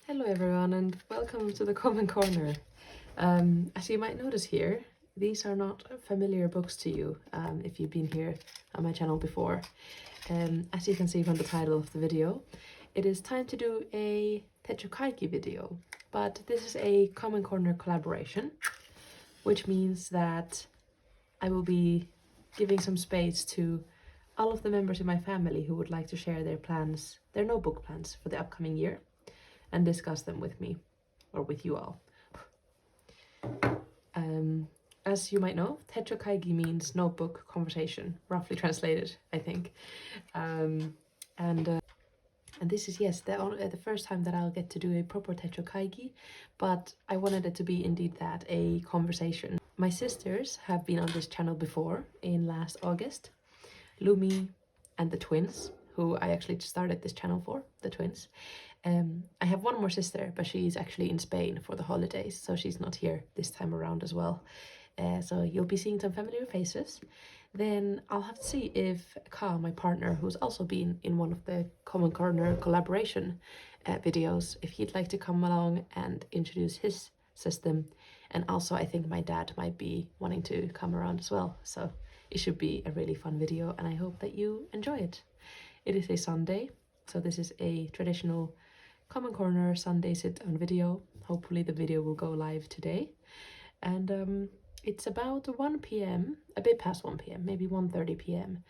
Hello everyone and welcome to the Common Corner. As you might notice here, these are not familiar books to you if you've been here on my channel before. As you can see from the title of the video, it is time to do a Techo Kaigi video, but this is a Common Corner collaboration, which means that I will be giving some space to all of the members in my family who would like to share their plans, their notebook plans for the upcoming year, and discuss them with me, or with you all. As you might know, Techo Kaigi means notebook conversation, roughly translated, I think. And this is, yes, the first time that I'll get to do a proper Techo Kaigi, but I wanted it to be indeed that, a conversation. My sisters have been on this channel before in last August, Lumi and the twins, who I actually started this channel for, the twins. I have one more sister, but she's actually in Spain for the holidays, so she's not here this time around as well. So you'll be seeing some familiar faces. Then I'll have to see if Ka, my partner, who's also been in one of the Common Corner collaboration videos, if he'd like to come along and introduce his system. And also I think my dad might be wanting to come around as well. So it should be a really fun video and I hope that you enjoy it. It is a Sunday, so this is a traditional Common Corner Sunday sit on video. Hopefully the video will go live today. And it's about 1 p.m, a bit past 1 p.m, maybe 1:30 p.m.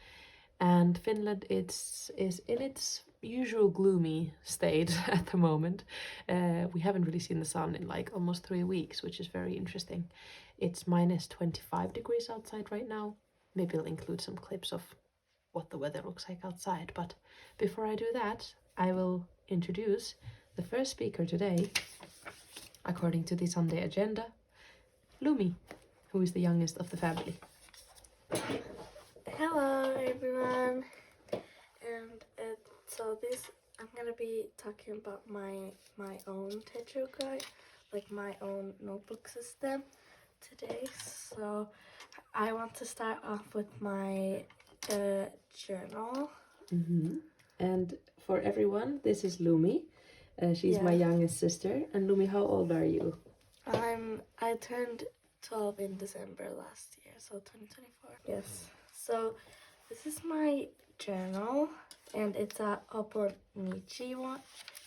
And Finland is in its usual gloomy state at the moment. We haven't really seen the sun in like almost 3 weeks, which is very interesting. It's minus 25 degrees outside right now. Maybe I'll include some clips of what the weather looks like outside. But before I do that, I will introduce the first speaker today, according to the Sunday agenda, Lumi, who is the youngest of the family. Hello everyone, and so I'm gonna be talking about my own Techo Kaigi, like my own notebook system today. So I want to start off with my journal. And for everyone, this is Lumi. She's my youngest sister. And Lumi, how old are you? I turned 12 in December last year, so 2024. Yes. So this is my journal, and it's a Oponichi one.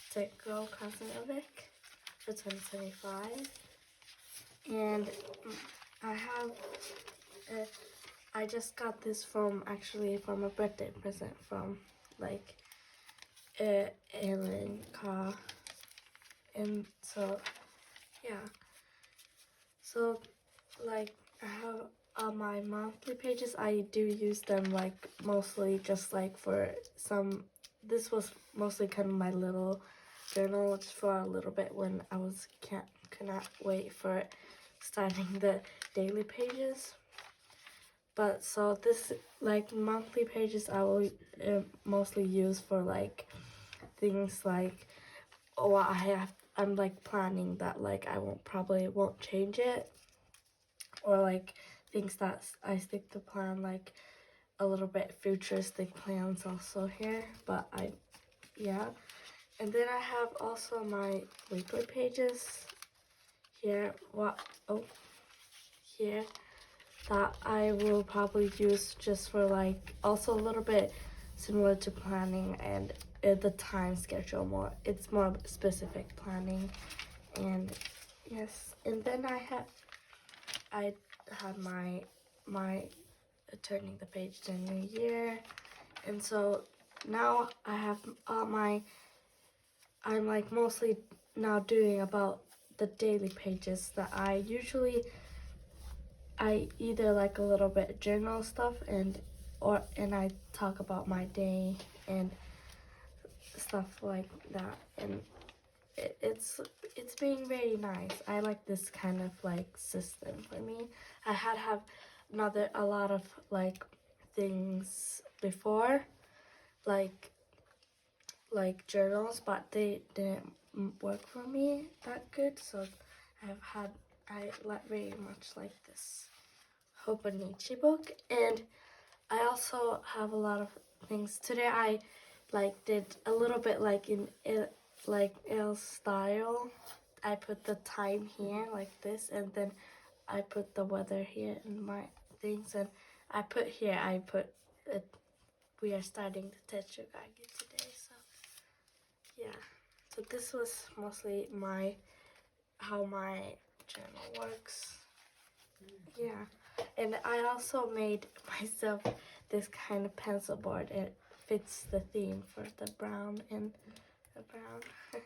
It's a Girl Cosmetic for 2025. And I just got this from a birthday present from like Ellen Ka. And so yeah. So like I have my monthly pages. I do use them like mostly just like for some. This was mostly kind of my little journal just for a little bit when I cannot wait for starting the daily pages. But so this like monthly pages I will mostly use for like things like I'm like planning that like I probably won't change it, or like things that I stick to plan, like a little bit futuristic plans also here. But and then I have also my weekly pages here. Here that I will probably use just for like also a little bit similar to planning, and the time schedule more. It's more specific planning, and yes. And then I had my turning the page to New Year, and so now I have I'm like mostly now doing about the daily pages that I either like a little bit journal stuff and I talk about my day and stuff like that, and it's being very nice. I like this kind of like system for me. I have a lot of like things before, like journals, but they didn't work for me that good. So I very much like this Hobonichi book, and I also have a lot of things. Today I like did a little bit like in like L's style. I put the time here like this, and then I put the weather here in my things, and I put it. We are starting the Techo Kaigi today, so yeah. So this was mostly how my journal works. Yeah, and I also made myself this kind of pencil board. It fits the theme for the brown and the brown.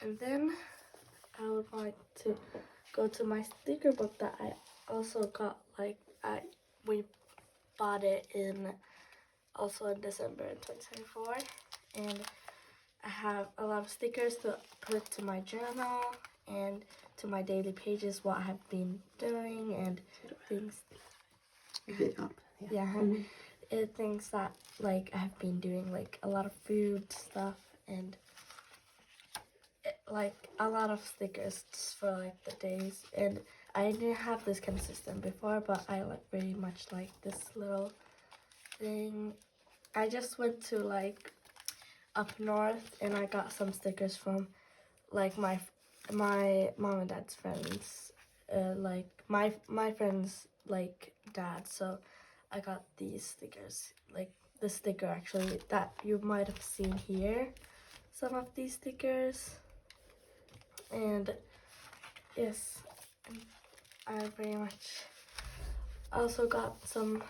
And then I would like to go to my sticker book that I also got. We bought it also in December 2024, and I have a lot of stickers to put to my journal and to my daily pages, what I have been doing and things. Yeah. Things that like I have been doing, like a lot of food stuff and like a lot of stickers just for like the days. And I didn't have this kind of system before, but I very much like this little thing. I just went to like up north and I got some stickers from like my mom and dad's friends, like my friends like dad. So I got these stickers, like the sticker actually that you might have seen here, some of these stickers. And yes, I very much also got some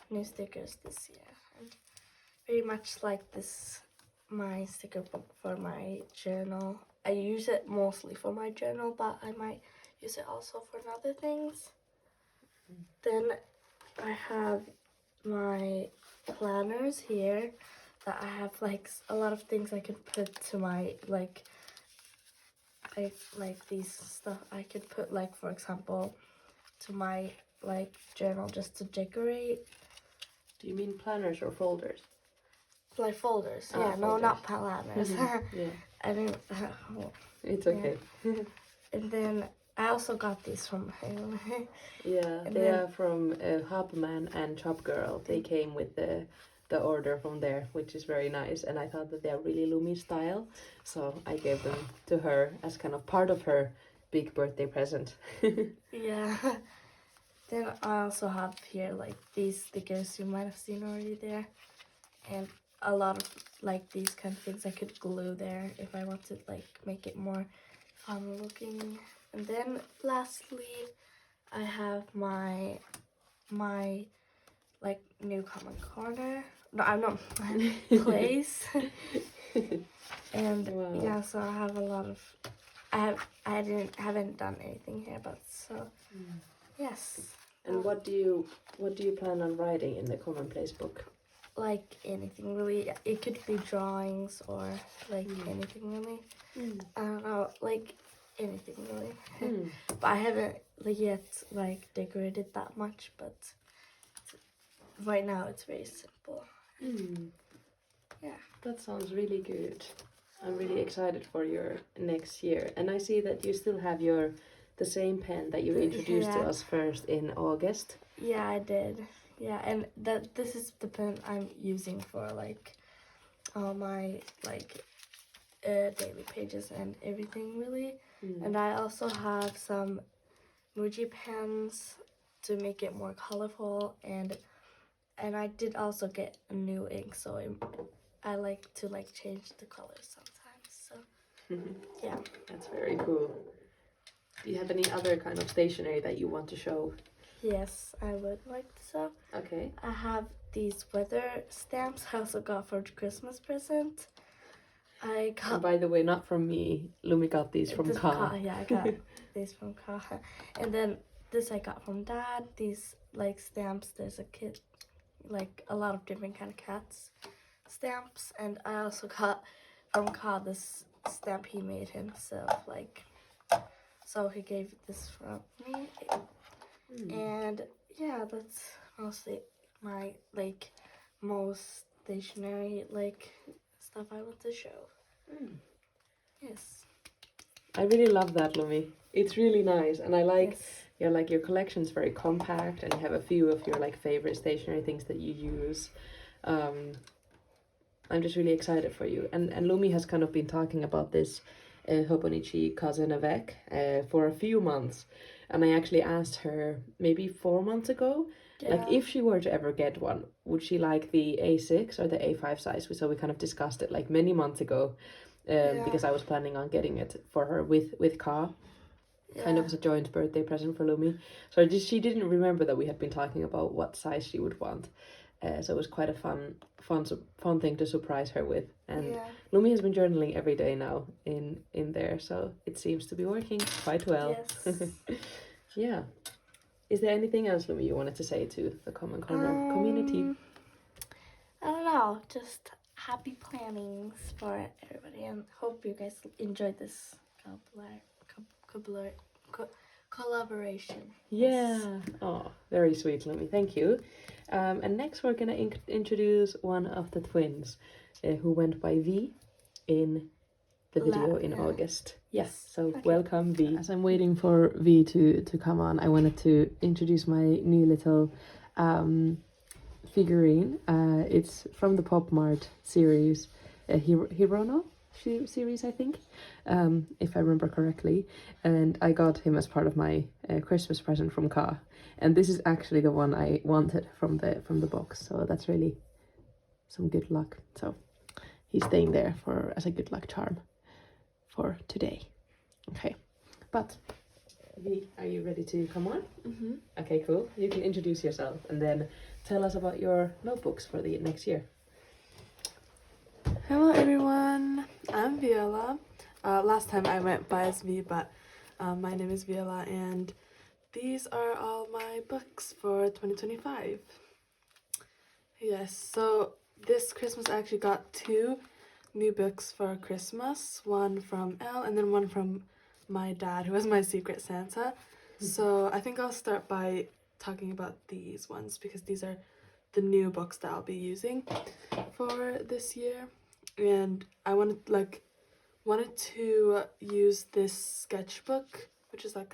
new stickers this year, and very much like this my sticker book for my journal. I use it mostly for my journal, but I might use it also for other things. Then I have my planners here that I have like a lot of things I could put to my like these stuff I could put, like for example to my like journal just to decorate. Do you mean planners or folders? Like folders. Ah, Yeah, folders. no, not planners. Yeah. I didn't. It's okay. Yeah. And then I also got these from Yeah, and they then, are from Hubman and Chop Girl. They came with the order from there, which is very nice. And I thought that they are really Lumi style, so I gave them to her as kind of part of her big birthday present. yeah. Then I also have here like these stickers you might have seen already there, and a lot of like these kind of things I could glue there if I want to like make it more fun looking. And then lastly, I have my like new common corner. No, I'm not place. And Wow. yeah, so I have a lot of. Haven't done anything here, but so yes. And what do you plan on writing in the commonplace book? Like anything really. It could be drawings or like anything really. I don't know, like anything really. But I haven't like yet like decorated that much, but right now it's very simple. Yeah. That sounds really good. I'm really excited for your next year. And I see that you still have the same pen that you introduced to us first in August. Yeah, I did. Yeah, and this is the pen I'm using for like all my like daily pages and everything really. And I also have some Muji pens to make it more colorful, and I did also get a new ink, so I like to like change the colors sometimes. So yeah, That's very cool. Do you have any other kind of stationery that you want to show? yes, I would like to. So Okay. I have these weather stamps I also got for Christmas present. I got. And by the way, not from me. Lumi got these from Ka. Yeah, I got these from Ka. And then this I got from Dad. These like stamps. There's a kid, like a lot of different kind of cats stamps. And I also got from Ka this stamp he made himself. Like, so he gave this from me. And yeah, that's mostly my like most stationery like stuff I want to show. Yes. I really love that, Lumi. It's really nice, and I like your collection's very compact, and you have a few of your like favorite stationery things that you use. I'm just really excited for you. And Lumi has kind of been talking about this Hobonichi cousin avec for a few months. And I actually asked her maybe 4 months ago, like if she were to ever get one, would she like the A6 or the A5 size? So we kind of discussed it like many months ago, because I was planning on getting it for her with Ka, kind of as a joint birthday present for Lumi. So she didn't remember that we had been talking about what size she would want. So it was quite a fun thing to surprise her with. And Lumi has been journaling every day now in there, so it seems to be working quite well. Yes. Yeah. Is there anything else, Lumi, you wanted to say to the Common Corner community? I don't know. Just happy plannings for everybody, and hope you guys enjoyed this collaboration. Yeah. Oh, very sweet, Lumi. Thank you. And next we're gonna introduce one of the twins, who went by V in the video in August. Yes. So welcome, V. As I'm waiting for V to come on, I wanted to introduce my new little figurine. It's from the Pop Mart series, Hirono series, I think, if I remember correctly. And I got him as part of my Christmas present from Ka. And this is actually the one I wanted from the box. So that's really some good luck. So he's staying there as a good luck charm for today. Okay, but V, are you ready to come on? Mm-hmm. Okay, cool. You can introduce yourself and then tell us about your notebooks for the next year. Hello everyone, I'm Viola. Last time I went by as V, but my name is Viola, and these are all my books for 2025. Yes, so this Christmas I actually got 2 new books for Christmas, one from Elle and then one from my dad, who was my secret Santa. So I think I'll start by talking about these ones because these are the new books that I'll be using for this year. And I wanted to use this sketchbook, which is like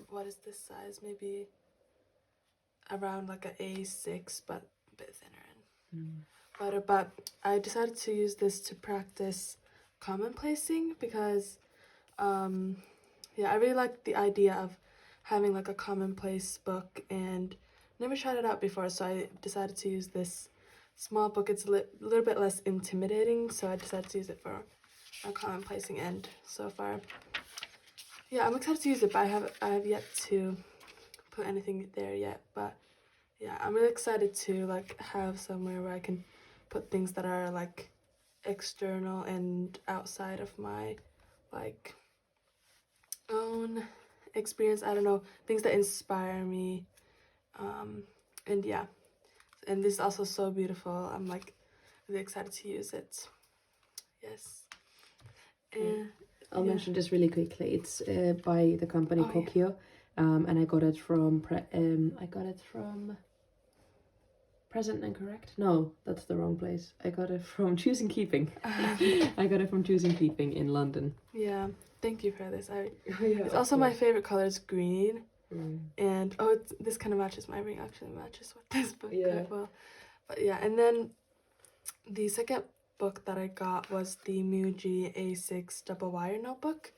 what is this size? Maybe around like a A6, but a bit thinner. But I decided to use this to practice commonplacing because, I really like the idea of having like a commonplace book and never tried it out before, so I decided to use this small book. It's a little bit less intimidating, so I decided to use it for a commonplacing end so far. Yeah, I'm excited to use it, but I have yet to put anything there yet. But yeah, I'm really excited to like have somewhere where I can put things that are like external and outside of my like own experience. I don't know, things that inspire me. And yeah, and this is also so beautiful. I'm like really excited to use it. Yes. And I'll mention just really quickly. It's by the company Kokyo, and I got it from Present and Correct. No, that's the wrong place. I got it from Choose and Keeping. I got it from Choose and Keeping in London. Yeah, thank you for this. It's also my favorite color is green. And this kind of matches my ring. Actually matches with this book quite well. But yeah, and then the second book that I got was the Muji A6 double wire notebook.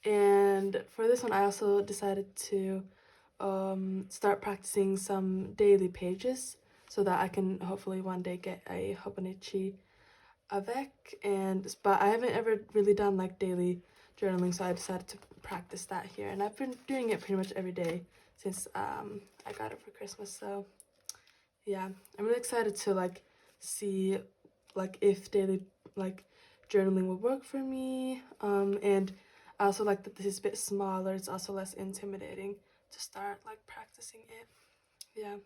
And for this one I also decided to start practicing some daily pages so that I can hopefully one day get a Hobonichi avec. But I haven't ever really done like daily journaling, so I decided to practice that here, and I've been doing it pretty much every day since I got it for Christmas. So yeah, I'm really excited to like see like if daily like journaling will work for me, and I also like that this is a bit smaller. It's also less intimidating to start like practicing it. Yeah,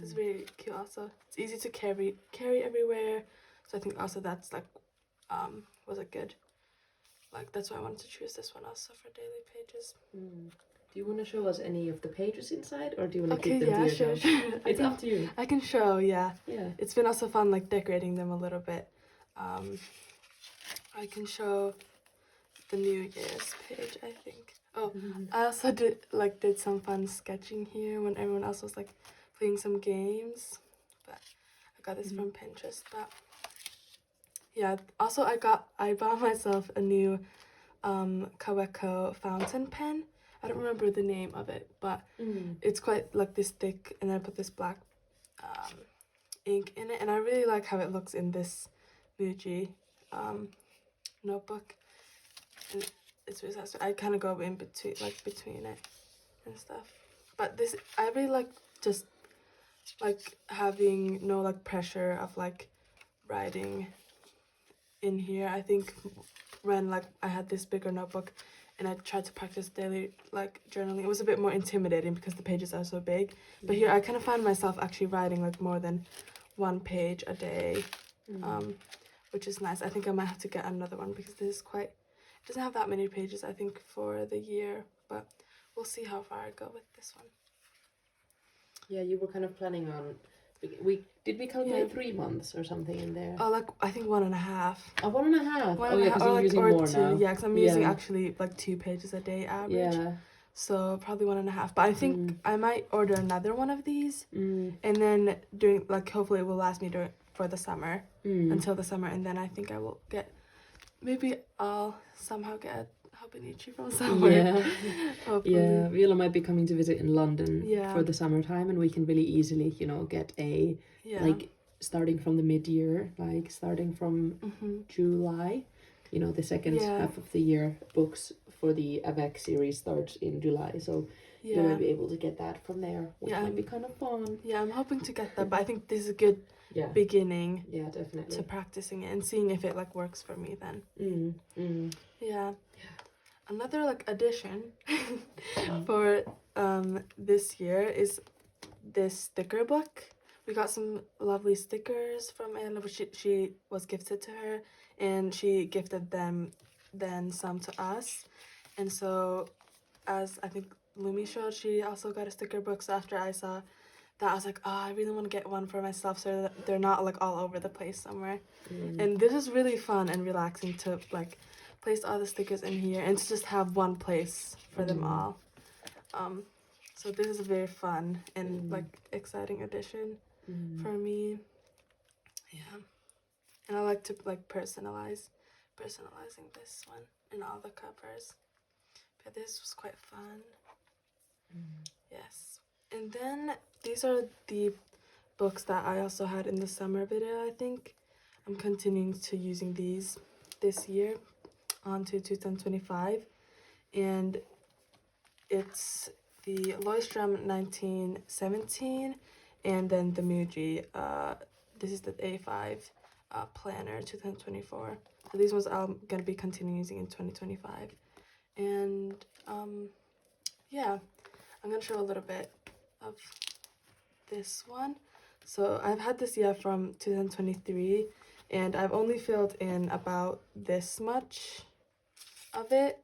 it's really cute. Also, it's easy to carry everywhere, so I think also that's like was a good, like that's why I wanted to choose this one also for daily pages. Do you want to show us any of the pages inside, or do you want to keep them to yourself? Sure. It's up to you. I can show, yeah. Yeah. It's been also fun like decorating them a little bit. I can show the New Year's page, I think. I also did some fun sketching here when everyone else was like playing some games. But I got this from Pinterest. But Yeah, also I bought myself a new Kaweco fountain pen. I don't remember the name of it, but it's quite like this thick, and I put this black ink in it, and I really like how it looks in this Muji notebook. And it's really nice. I kind of go in between it and stuff. But this, I really like just like having no like pressure of like writing in here. I think when like I had this bigger notebook and I tried to practice daily like journaling, it was a bit more intimidating because the pages are so big. But here I kind of find myself actually writing like more than one page a day, which is nice. I think I might have to get another one because this is quite, it doesn't have that many pages I think for the year, but we'll see how far I go with this one. Yeah, you were kind of planning on. We calculate 3 months or something in there? Oh, like I think 1.5. 1.5. One Oh and a yeah, half, because or you're like using or more two. now. Yeah, because I'm using actually like 2 pages a day average. Yeah. So probably 1.5. But I think I might order another one of these, and then during like hopefully it will last me for the summer until the summer, and then I think I will get, maybe I'll somehow get a Hobonichi from somewhere. Yeah. Hopefully. Yeah, Viola might be coming to visit in London Yeah. for the summertime, and we can really easily, get a like starting from the mid-year, like starting from July, the second half of the year books for the Avec series starts in July, so you might be able to get that from there, which might be kind of fun. Yeah, I'm hoping to get that, but I think this is a good beginning. Yeah, definitely. To practicing it and seeing if it like works for me then. Yeah. Another like addition for this year is this sticker book. We got some lovely stickers from Anna, which she was gifted to her, and she gifted them then some to us. And so, as I think Lumi showed, she also got a sticker book. So after I saw that, I was like, oh, I really want to get one for myself so that they're not like all over the place somewhere. And this is really fun and relaxing to like place all the stickers in here and to just have one place for them all. So this is a very fun and like exciting addition for me. Yeah. And I like to like personalizing this one and all the covers. But this was quite fun. Yes. And then these are the books that I also had in the summer video, I think. I'm continuing to using these this year on to 2025. And it's the Leuchtturm 1917 and then the Muji, this is the A5 planner 2024. So these ones I'm going to be continuing using in 2025. And yeah, I'm going to show a little bit of this one. So I've had this from 2023, and I've only filled in about this much of it.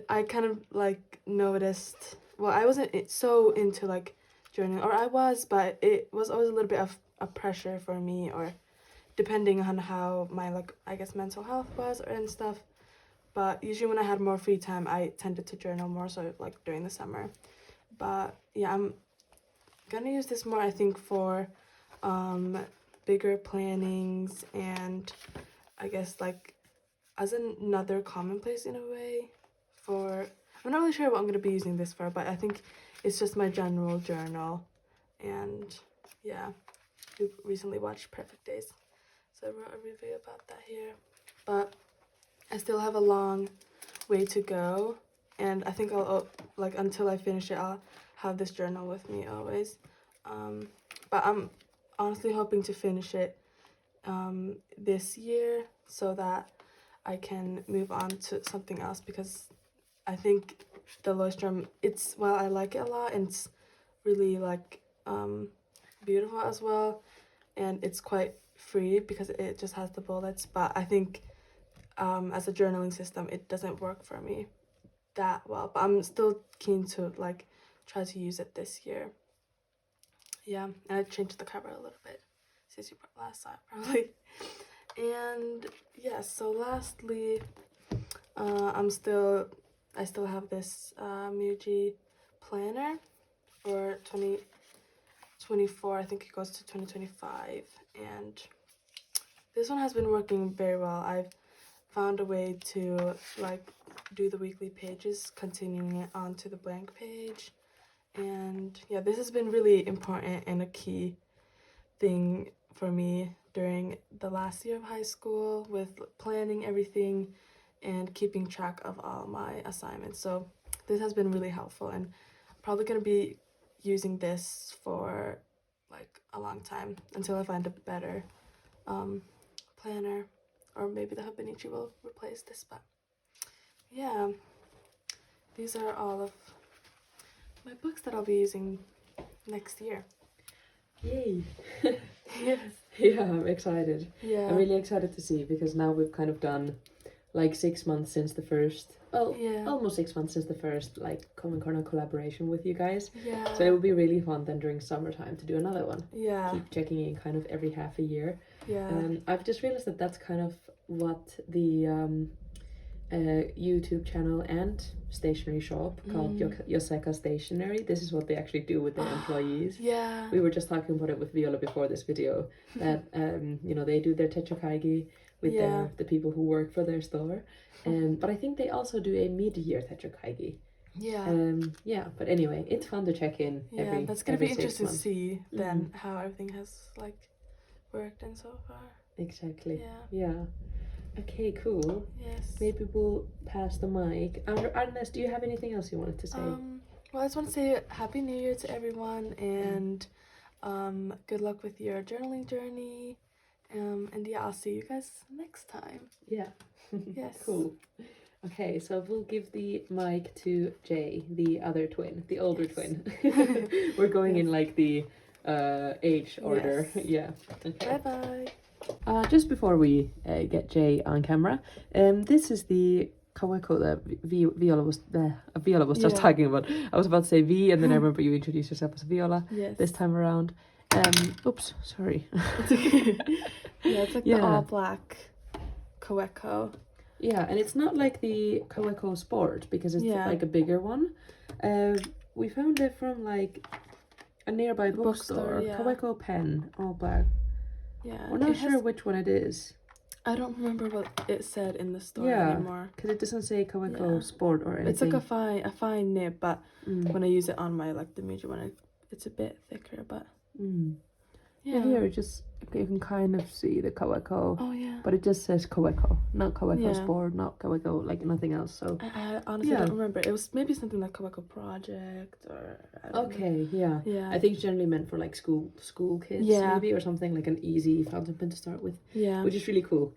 I kind of like noticed, well, I wasn't so into like journaling, or I was, but it was always a little bit of a pressure for me, or depending on how my like I guess mental health was and stuff. But usually when I had more free time, I tended to journal more, so like during the summer. But yeah, I'm gonna use this more, I think, for bigger plannings, and I guess like as another commonplace in a way. I'm not really sure what I'm gonna be using this for, but I think it's just my general journal. And yeah, we recently watched Perfect Days, so I wrote a review about that here. But I still have a long way to go, and I think I'll like until I finish it, I'll have this journal with me always. But I'm honestly hoping to finish it this year so that I can move on to something else, because I think the Leuchtturm, while I like it a lot, and it's really like beautiful as well, and it's quite free because it just has the bullets, but I think as a journaling system it doesn't work for me that well, but I'm still keen to like try to use it this year. Yeah, and I changed the cover a little bit since you last saw it probably. And yeah, so lastly, I still have this Muji planner for 2024. I think it goes to 2025, and this one has been working very well. I've found a way to like do the weekly pages, continuing it onto the blank page. And yeah, this has been really important and a key thing for me during the last year of high school with planning everything and keeping track of all my assignments. So this has been really helpful, and I'm probably going to be using this for like a long time until I find a better planner, or maybe the Hobonichi will replace this. But yeah, these are all of my books that I'll be using next year. Yay! Yes. Yeah, I'm excited. Yeah. I'm really excited to see, because now we've kind of done like 6 months since the first, almost 6 months since the first like Common Corner collaboration with you guys. Yeah. So it will be really fun then during summertime to do another one. Yeah. Keep checking in kind of every half a year. Yeah. I've just realized that that's kind of what the YouTube channel and stationery shop called Yoseka Stationery. This is what they actually do with their employees. Yeah. We were just talking about it with Viola before this video, that you know, they do their Techo Kaigi with the people who work for their store. But I think they also do a mid-year Techo Kaigi. Yeah, but anyway, it's fun to check in that's gonna every be 6 interesting to months. see then how everything has like worked and so far. Exactly. Yeah. Okay, cool. Yes. Maybe we'll pass the mic. Agnes, do you have anything else you wanted to say? Well, I just want to say Happy New Year to everyone, and good luck with your journaling journey. And yeah, I'll see you guys next time. Yeah. Yes. Cool. Okay, so we'll give the mic to Jay, the other twin, the older twin. We're going in like the age order. Yes. Yeah. Okay. Bye-bye. Just before we get Jay on camera, this is the Kaweko that Viola was just talking about. I was about to say V, and then I remember you introduced yourself as Viola this time around. Oops, sorry. Yeah, it's like the all black Kaweko. Yeah, and it's not like the Kaweko Sport, because it's like a bigger one. We found it from like a nearby bookstore. Kaweko pen, all black. Yeah, we're not sure which one it is. I don't remember what it said in the store anymore. Because it doesn't say Kaweko Sport or anything. It's like a fine nib, but when I use it on my like the medium one, it's a bit thicker. But yeah, here you can kind of see the Kaweko. Oh yeah. But it just says Kaweko, not Kaweko Sport, not Kaweko, like nothing else. So I honestly don't remember. It was maybe something like Kaweko Project or I don't know. Yeah. I think it's generally meant for like school kids maybe, or something, like an easy fountain pen to start with. Yeah. Which is really cool.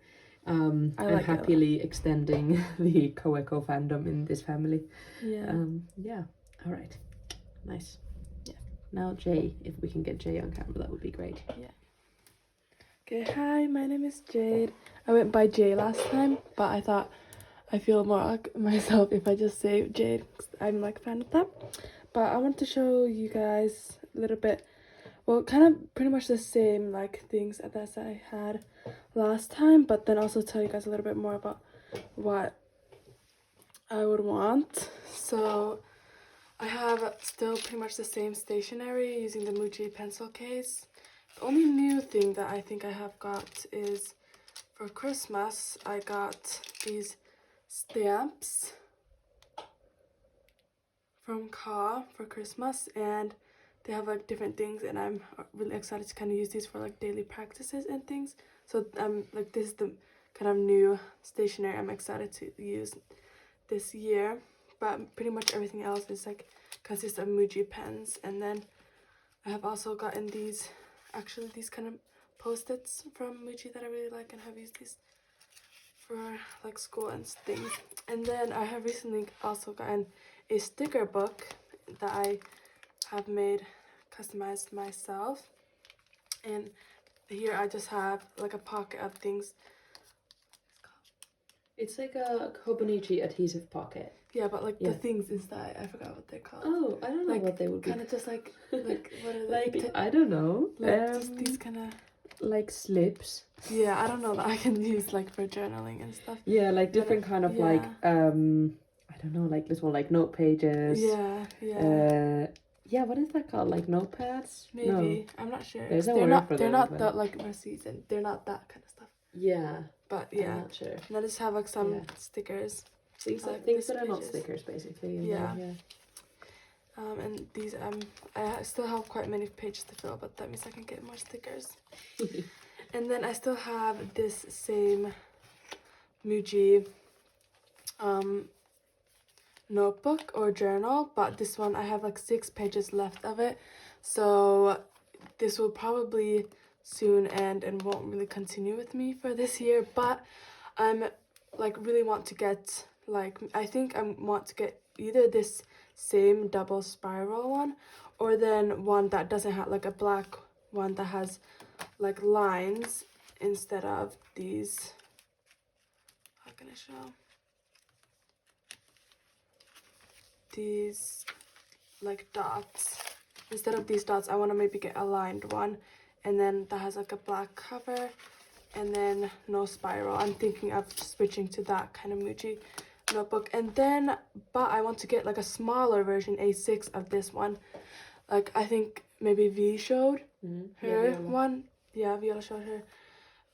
I'm like happily extending the Kaweko fandom in this family. Yeah. All right. Nice. Yeah. Now Jay, if we can get Jay on camera, that would be great. Yeah. Okay, hi, my name is Jade. I went by Jay last time, but I thought I feel more like myself if I just say Jade, 'cause I'm like a fan of that. But I want to show you guys a little bit, well, kind of pretty much the same like things as I had last time, but then also tell you guys a little bit more about what I would want. So I have still pretty much the same stationery using the Muji pencil case. The only new thing that I think I have got is for Christmas, I got these stamps from Ka for Christmas, and they have like different things, and I'm really excited to kind of use these for like daily practices and things. So like this is the kind of new stationery I'm excited to use this year, but pretty much everything else is like consists of Muji pens. And then I have also gotten these kind of post-its from Muji that I really like, and have used these for like school and things. And then I have recently also gotten a sticker book that I have customized myself, and here I just have like a pocket of things. It's like a Hobonichi adhesive pocket. Yeah, but like the things inside, I forgot what they're called. Oh, I don't know like, what they would be. Kind of just like what are they? Like I don't know. Like just these kind of like slips. Yeah, I don't know, that I can use like for journaling and stuff. Yeah, like different kind of like I don't know, like little like note pages. Yeah, what is that called? Like notepads? Maybe. No. I'm not sure. There's no word for them. They're not that like receipts, and they're not that kind of stuff. Yeah, But I'm yeah. not sure. And I just have like some Yeah. stickers. Things like things these that are not pages. stickers, basically. In Yeah. there, yeah. And these I still have quite many pages to fill, but that means I can get more stickers. And then I still have this same Muji notebook or journal, but this one I have like 6 pages left of it, so this will probably soon end and won't really continue with me for this year. But I'm like really want to get like I think I want to get either this same double spiral one or then one that doesn't have like a black one that has like lines instead of these. How can I show? These like dots. Instead of these dots, I want to maybe get a lined one, and then that has like a black cover and then no spiral. I'm thinking of switching to that kind of Muji notebook. And then but I want to get like a smaller version, A6 of this one. Like I think maybe V showed her one. Yeah, Viola showed her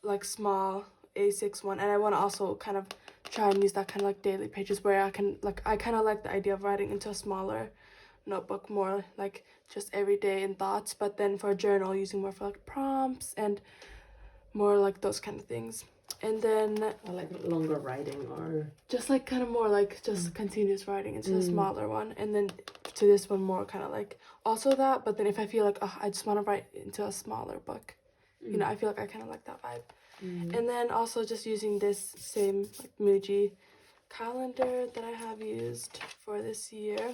like small A6 one, and I want to also kind of try and use that kind of like daily pages where I can like I kind of like the idea of writing into a smaller notebook, more like just everyday and thoughts, but then for a journal using more for like prompts and more like those kind of things. And then Or like longer writing, or just like kind of more like just continuous writing into a smaller one, and then to this one more kind of like also that, but then if I feel like I just want to write into a smaller book, you know, I feel like I kind of like that vibe. And then also just using this same like Muji calendar that I have used for this year.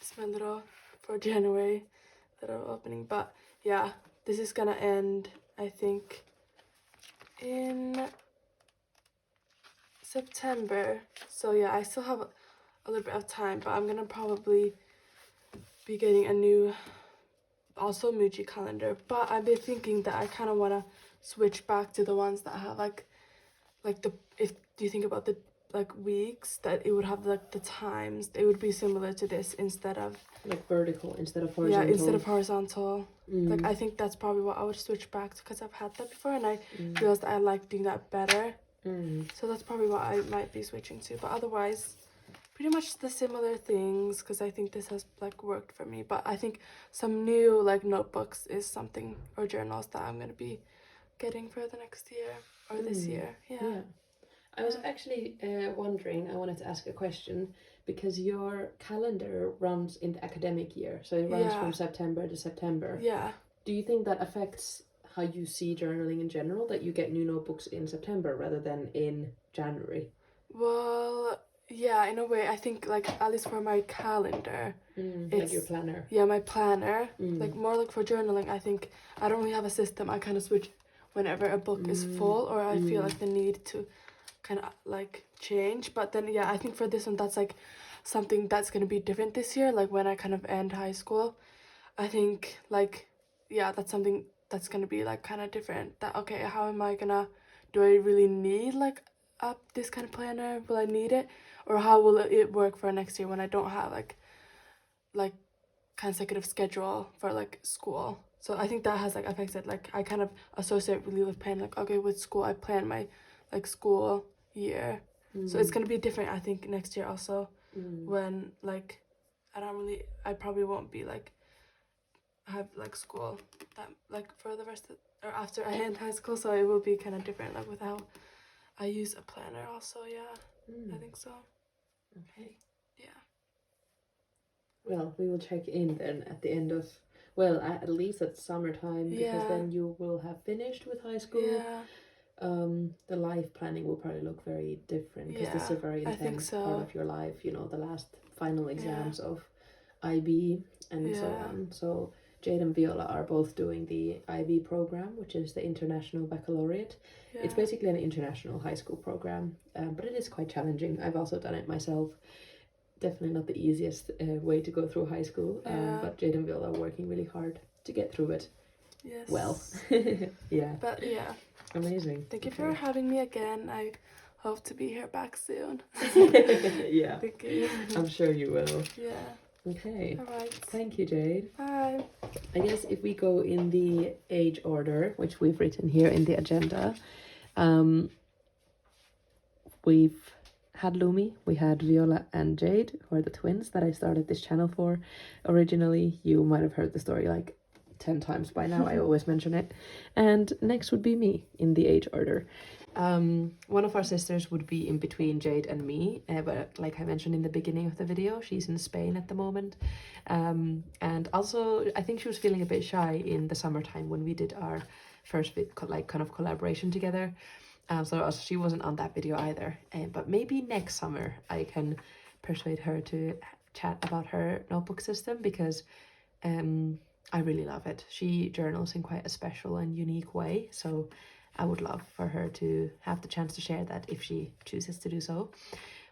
It's my little for January little opening, but yeah, this is gonna end I think in September, so yeah, I still have a little bit of time, but I'm gonna probably be getting a new also Muji calendar. But I've been thinking that I kind of want to switch back to the ones that have like the, if do you think about the like weeks, that it would have like the times, it would be similar to this instead of like vertical instead of horizontal. Yeah, instead of horizontal. Like I think that's probably what I would switch back to, because I've had that before and I realized that I like doing that better. So that's probably what I might be switching to. But otherwise, pretty much the similar things, because I think this has like worked for me. But I think some new like notebooks is something, or journals, that I'm gonna be getting for the next year or this year. Yeah. I was actually wondering, I wanted to ask a question, because your calendar runs in the academic year, so it runs from September to September. Yeah. Do you think that affects how you see journaling in general, that you get new notebooks in September rather than in January? Well, yeah, in a way, I think like at least for my calendar, it's like your planner. Yeah, my planner. Like more like for journaling, I think I don't really have a system. I kind of switch whenever a book is full, or I feel like the need to kind of like change. But then yeah, I think for this one, that's like something that's gonna be different this year. Like when I kind of end high school, I think like yeah, that's something that's gonna be like kind of different. That okay, how am I gonna? Do I really need like this kind of planner? Will I need it, or how will it work for next year when I don't have like consecutive schedule for like school? So I think that has like affected, like I kind of associate really with plan, like okay, with school I plan my like school year. So it's gonna be different I think next year also, when like I probably won't be like have like school that like for the rest of, or after I end high school, so it will be kind of different like with how I use a planner also. I think so. Okay. Yeah. Well, we will check in then at the end of, well, at least at summertime, because then you will have finished with high school. The life planning will probably look very different, because this is a very intense part of your life, you know, the last final exams of IB and so on. So Jade and Viola are both doing the IB program, which is the International Baccalaureate. It's basically an international high school program, but it is quite challenging. I've also done it myself. Definitely not the easiest way to go through high school, but Jade and Viola are working really hard to get through it. Yes. Well. But yeah. Amazing. Thank you for having me again. I hope to be here back soon. Yeah. Thank you. I'm sure you will. Yeah. Okay. All right. Thank you, Jade. Bye. I guess if we go in the age order, which we've written here in the agenda, we've had Lumi, we had Viola and Jade, who are the twins that I started this channel for. Originally, you might have heard the story like 10 times by now, I always mention it. And next would be me in the age order. One of our sisters would be in between Jade and me, but like I mentioned in the beginning of the video, she's in Spain at the moment. And also, I think she was feeling a bit shy in the summertime when we did our first kind of collaboration together. So she wasn't on that video either. But maybe next summer I can persuade her to chat about her notebook system, because I really love it. She journals in quite a special and unique way, so I would love for her to have the chance to share that if she chooses to do so.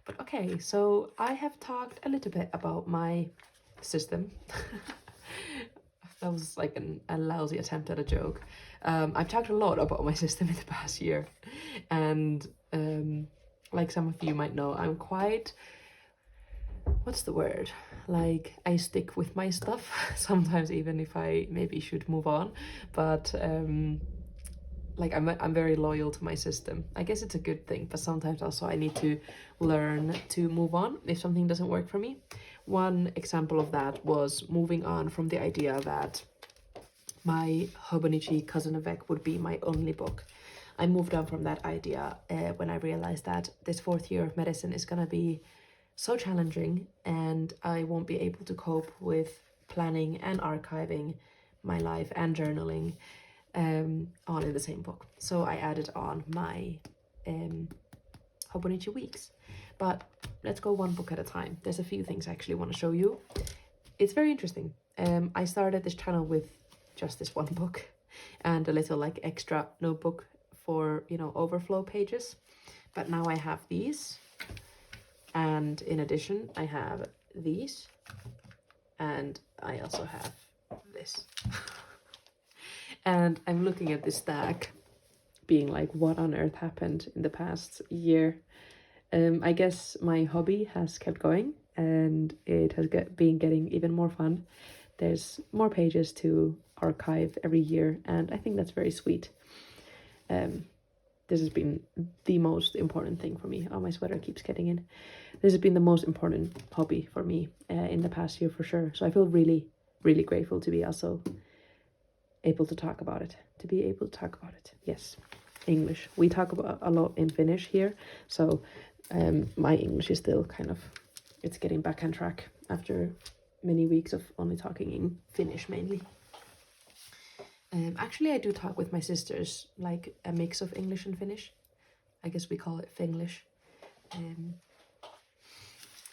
But okay, so I have talked a little bit about my system. That was like a lousy attempt at a joke. I've talked a lot about my system in the past year, and like some of you might know, I'm quite, what's the word? Like, I stick with my stuff, sometimes even if I maybe should move on, but like I'm very loyal to my system. I guess it's a good thing, but sometimes also I need to learn to move on if something doesn't work for me. One example of that was moving on from the idea that my Hobonichi Cousin Avec would be my only book. I moved on from that idea when I realized that this 4th year of medicine is gonna be so challenging, and I won't be able to cope with planning and archiving my life and journaling all in the same book. So I added on my Hobonichi weeks. But let's go one book at a time. There's a few things I actually want to show you. It's very interesting. I started this channel with just this one book and a little like extra notebook for, you know, overflow pages. But now I have these. And in addition, I have these. And I also have this. And I'm looking at this stack being like, what on earth happened in the past year? I guess my hobby has kept going, and it has been getting even more fun. There's more pages to archive every year, and I think that's very sweet. This has been the most important thing for me. Oh, my sweater keeps getting in. This has been the most important hobby for me in the past year for sure. So I feel really, really grateful to be also able to talk about it. Yes. English. We talk about a lot in Finnish here, so my English is still kind of, it's getting back on track after many weeks of only talking in Finnish mainly. Actually, I do talk with my sisters, like a mix of English and Finnish. I guess we call it Finglish.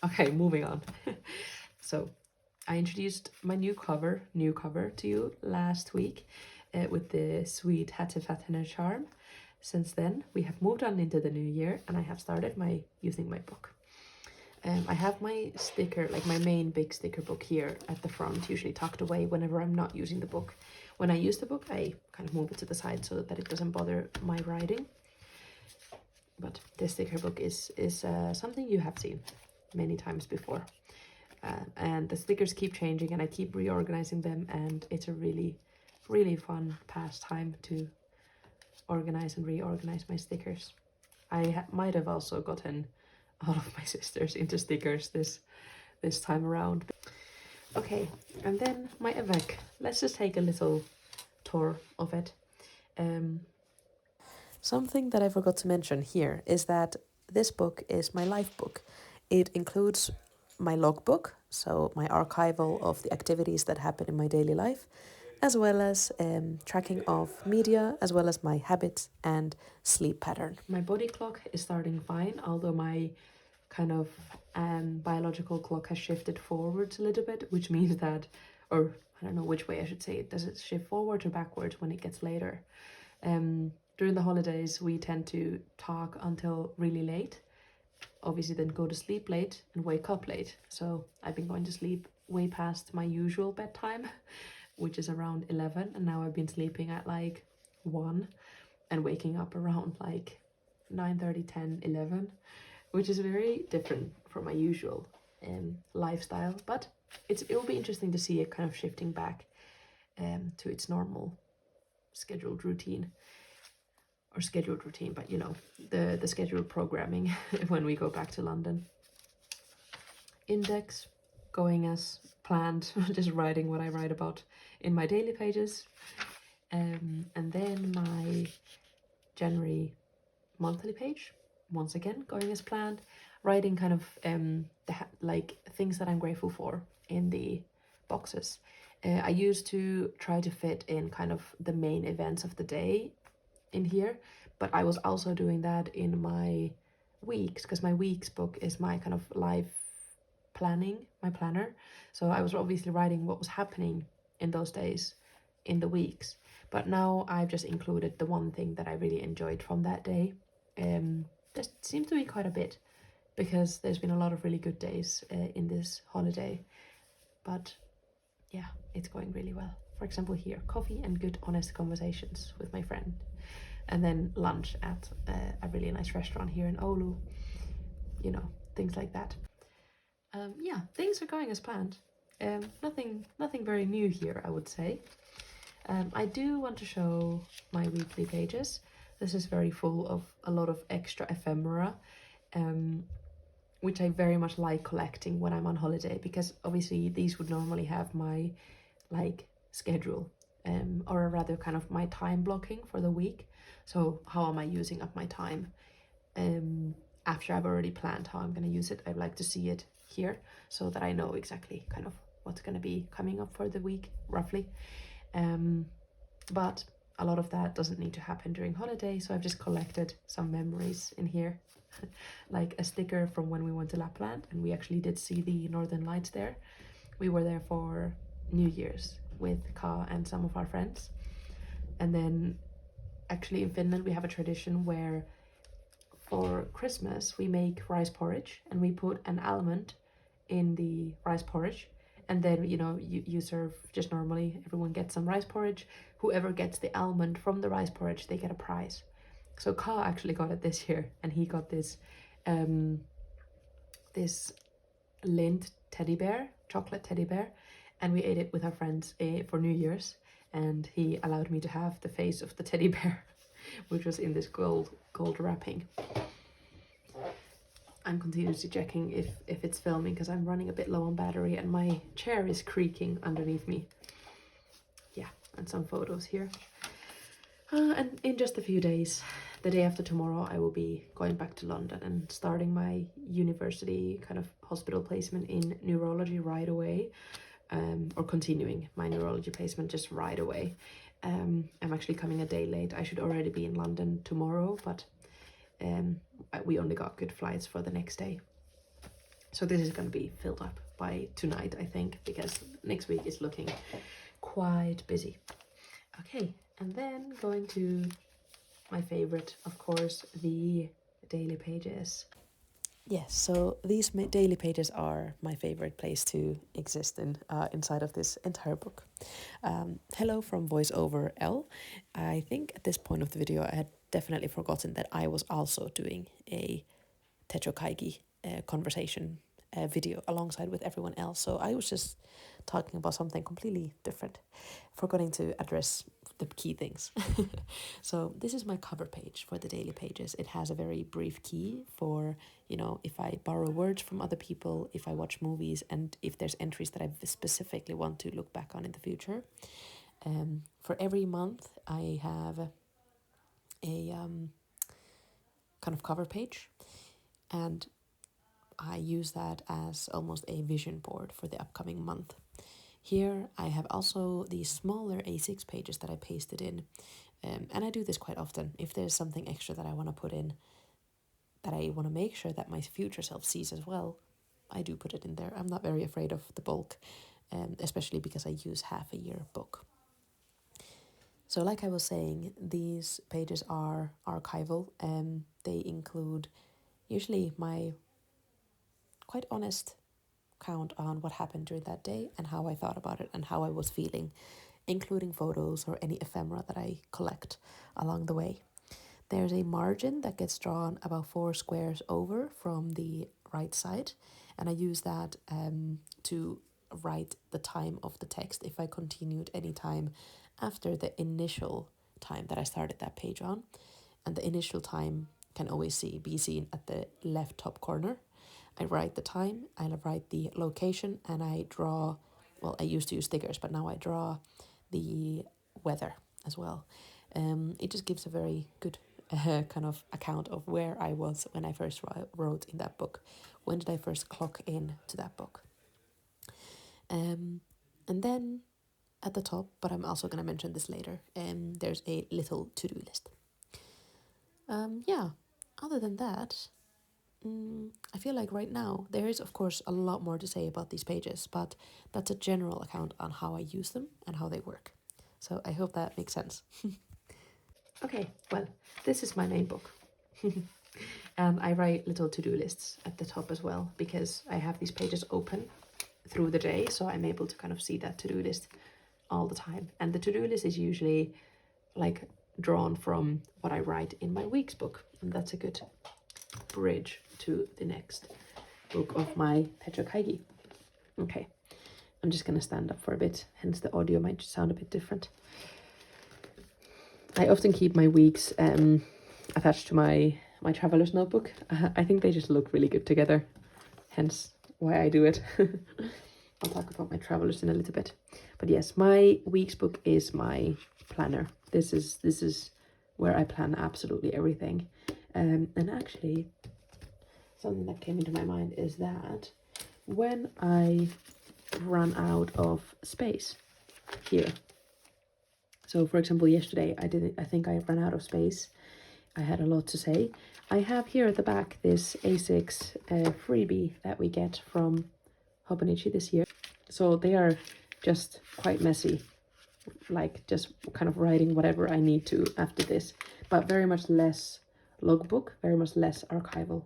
Okay, moving on. So, I introduced my new cover to you last week with the sweet Hattifattener charm. Since then, we have moved on into the new year, and I have started using my book. I have my sticker, like my main big sticker book here at the front, usually tucked away whenever I'm not using the book. When I use the book, I kind of move it to the side so that it doesn't bother my writing. But this sticker book is something you have seen many times before. And the stickers keep changing, and I keep reorganizing them, and it's a really, really fun pastime to organize and reorganize my stickers. I might have also gotten all of my sisters into stickers this time around. Okay, and then my Avec. Let's just take a little tour of it. Something that I forgot to mention here is that this book is my life book. It includes my logbook, so my archival of the activities that happen in my daily life, as well as tracking of media, as well as my habits and sleep pattern. My body clock is starting fine, although my kind of biological clock has shifted forwards a little bit, which means that, or I don't know which way I should say it, does it shift forward or backwards when it gets later? During the holidays, we tend to talk until really late, obviously then go to sleep late and wake up late. So I've been going to sleep way past my usual bedtime, which is around 11, and now I've been sleeping at like 1 and waking up around like 9:30, 10, 11, which is very different from my usual lifestyle, but it will be interesting to see it kind of shifting back to its normal scheduled routine, but you know, the scheduled programming when we go back to London. Index going as planned, just writing what I write about in my daily pages. And then my January monthly page, once again going as planned, writing kind of like things that I'm grateful for in the boxes. I used to try to fit in kind of the main events of the day in here, but I was also doing that in my weeks, because my weeks book is my kind of life planning, my planner. So I was obviously writing what was happening in those days in the weeks, but now I've just included the one thing that I really enjoyed from that day. There seems to be quite a bit, because there's been a lot of really good days in this holiday, but yeah, it's going really well. For example, here, coffee and good honest conversations with my friend, and then lunch at a really nice restaurant here in Oulu, you know, things like that. Yeah, things are going as planned. Nothing very new here, I would say. I do want to show my weekly pages. This is very full of a lot of extra ephemera, which I very much like collecting when I'm on holiday, because obviously these would normally have my like schedule, or rather kind of my time blocking for the week. So how am I using up my time? After I've already planned how I'm going to use it, I'd like to see it here so that I know exactly kind of what's going to be coming up for the week, roughly. But a lot of that doesn't need to happen during holiday, so I've just collected some memories in here. Like a sticker from when we went to Lapland and we actually did see the Northern Lights there. We were there for New Year's with Ka and some of our friends. And then actually in Finland we have a tradition where for Christmas we make rice porridge and we put an almond in the rice porridge, and then you know you serve just normally, everyone gets some rice porridge. Whoever gets the almond from the rice porridge, they get a prize. So Ka actually got it this year, and he got this this Lind teddy bear, chocolate teddy bear, and we ate it with our friends for New Year's, and he allowed me to have the face of the teddy bear which was in this gold wrapping. I'm continuously checking if it's filming, because I'm running a bit low on battery and my chair is creaking underneath me. Yeah, and some photos here. And in just a few days, the day after tomorrow, I will be going back to London and starting my university kind of hospital placement in neurology right away, or continuing my neurology placement just right away. I'm actually coming a day late. I should already be in London tomorrow, but we only got good flights for the next day. So this is going to be filled up by tonight, I think, because next week is looking quite busy. Okay, and then going to my favorite, of course, the daily pages. Yes, so these daily pages are my favorite place to exist in inside of this entire book. Hello from voiceover L. I think at this point of the video I had definitely forgotten that I was also doing a Techo Kaigi conversation video alongside with everyone else. So I was just talking about something completely different, forgetting to address the key things. So this is my cover page for the daily pages. It has a very brief key for, you know, if I borrow words from other people, if I watch movies, and if there's entries that I specifically want to look back on in the future. For every month I have a kind of cover page, and I use that as almost a vision board for the upcoming month. Here I have also these smaller A6 pages that I pasted in, and I do this quite often. If there's something extra that I want to put in, that I want to make sure that my future self sees as well, I do put it in there. I'm not very afraid of the bulk, especially because I use half a year book. So like I was saying, these pages are archival, and they include usually my quite honest count on what happened during that day and how I thought about it and how I was feeling, including photos or any ephemera that I collect along the way. There's a margin that gets drawn about 4 squares over from the right side, and I use that to write the time of the text if I continued any time after the initial time that I started that page on. And the initial time can always be seen at the left top corner. I write the time, I write the location, and I draw, well, I used to use stickers, but now I draw the weather as well. It just gives a very good kind of account of where I was when I first wrote in that book. When did I first clock in to that book? And then at the top, but I'm also going to mention this later, there's a little to-do list. Other than that, I feel like right now there is, of course, a lot more to say about these pages, but that's a general account on how I use them and how they work. So I hope that makes sense. Okay, well, this is my main book. And I write little to-do lists at the top as well, because I have these pages open through the day, so I'm able to kind of see that to-do list all the time. And the to-do list is usually like drawn from what I write in my week's book, and that's a good bridge to the next book of my Techo Kaigi. Okay, I'm just gonna stand up for a bit, hence the audio might sound a bit different. I often keep my weeks attached to my traveler's notebook. I think they just look really good together, hence why I do it. I'll talk about my travelers in a little bit. But yes, my week's book is my planner. This is where I plan absolutely everything. And actually, something that came into my mind is that when I run out of space here, so for example, yesterday I think I ran out of space. I had a lot to say. I have here at the back this A6 freebie that we get from Hobonichi this year. So they are just quite messy, like just kind of writing whatever I need to after this, but very much less logbook, very much less archival.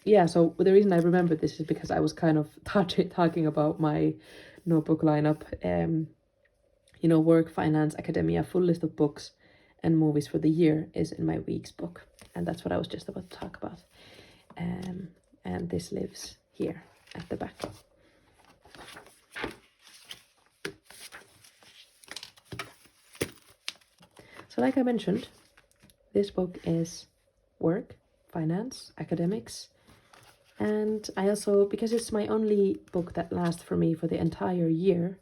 Yeah, so the reason I remember this is because I was kind of talking about my notebook lineup. You know, work, finance, academia, full list of books and movies for the year is in my week's book, and that's what I was just about to talk about. And this lives here at the back. So like I mentioned, this book is work, finance, academics, and I also, because it's my only book that lasts for me for the entire year,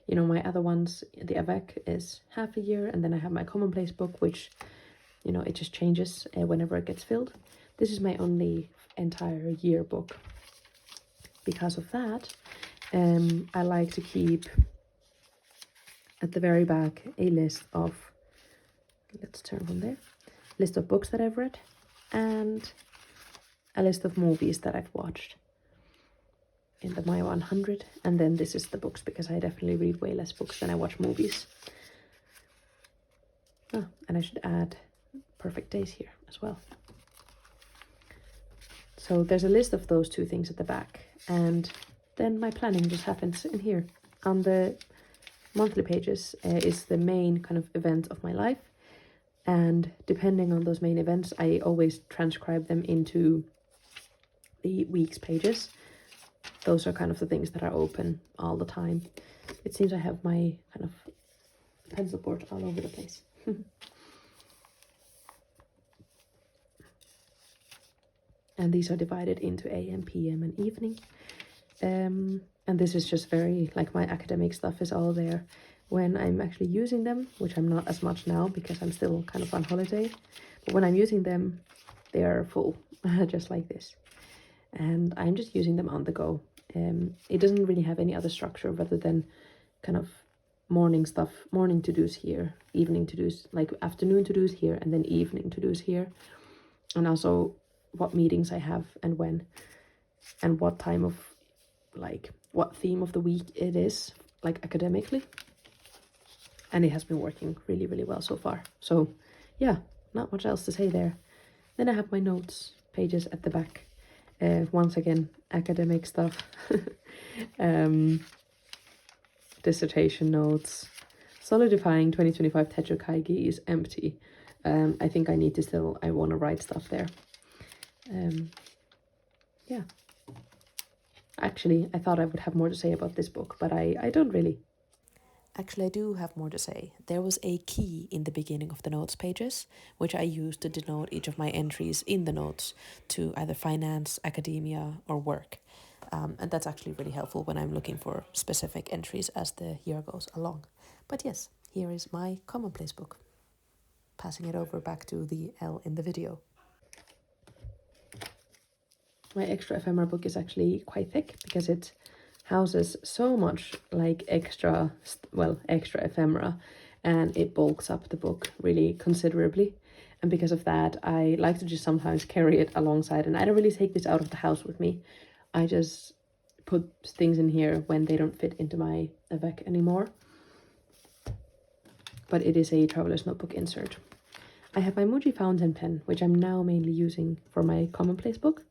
you know, my other ones, the Avec is half a year, and then I have my commonplace book, which, you know, it just changes whenever it gets filled. This is my only entire year book. Because of that, I like to keep at the very back a list of, let's turn from there, list of books that I've read and a list of movies that I've watched in the My 100. And then this is the books, because I definitely read way less books than I watch movies. Oh, and I should add perfect days here as well. So there's a list of those two things at the back, and then my planning just happens in here. On the monthly pages is the main kind of event of my life, and depending on those main events, I always transcribe them into the week's pages. Those are kind of the things that are open all the time. It seems I have my kind of pencil board all over the place. And these are divided into AM, PM, and evening. And this is just very, like, my academic stuff is all there when I'm actually using them, which I'm not as much now because I'm still kind of on holiday. But when I'm using them, they are full, just like this. And I'm just using them on the go. It doesn't really have any other structure rather than kind of morning stuff, morning to-dos here, evening to-dos, like afternoon to-dos here, and then evening to-dos here. And also what meetings I have and when, and what time of, like, what theme of the week it is, like academically. And it has been working really, really well so far. So yeah, not much else to say there. Then I have my notes pages at the back. Once again, academic stuff. Dissertation notes. Solidifying 2025 Techo Kaigi is empty. I think I need to still, I want to write stuff there. Yeah. Actually, I thought I would have more to say about this book, but I don't really. Actually, I do have more to say. There was a key in the beginning of the notes pages, which I used to denote each of my entries in the notes to either finance, academia, or work. And that's actually really helpful when I'm looking for specific entries as the year goes along. But yes, here is my commonplace book. Passing it over back to the L in the video. My extra ephemera book is actually quite thick because it houses so much like extra ephemera, and it bulks up the book really considerably. And because of that, I like to just sometimes carry it alongside, and I don't really take this out of the house with me. I just put things in here when they don't fit into my avec anymore. But it is a traveler's notebook insert. I have my Muji fountain pen, which I'm now mainly using for my commonplace book.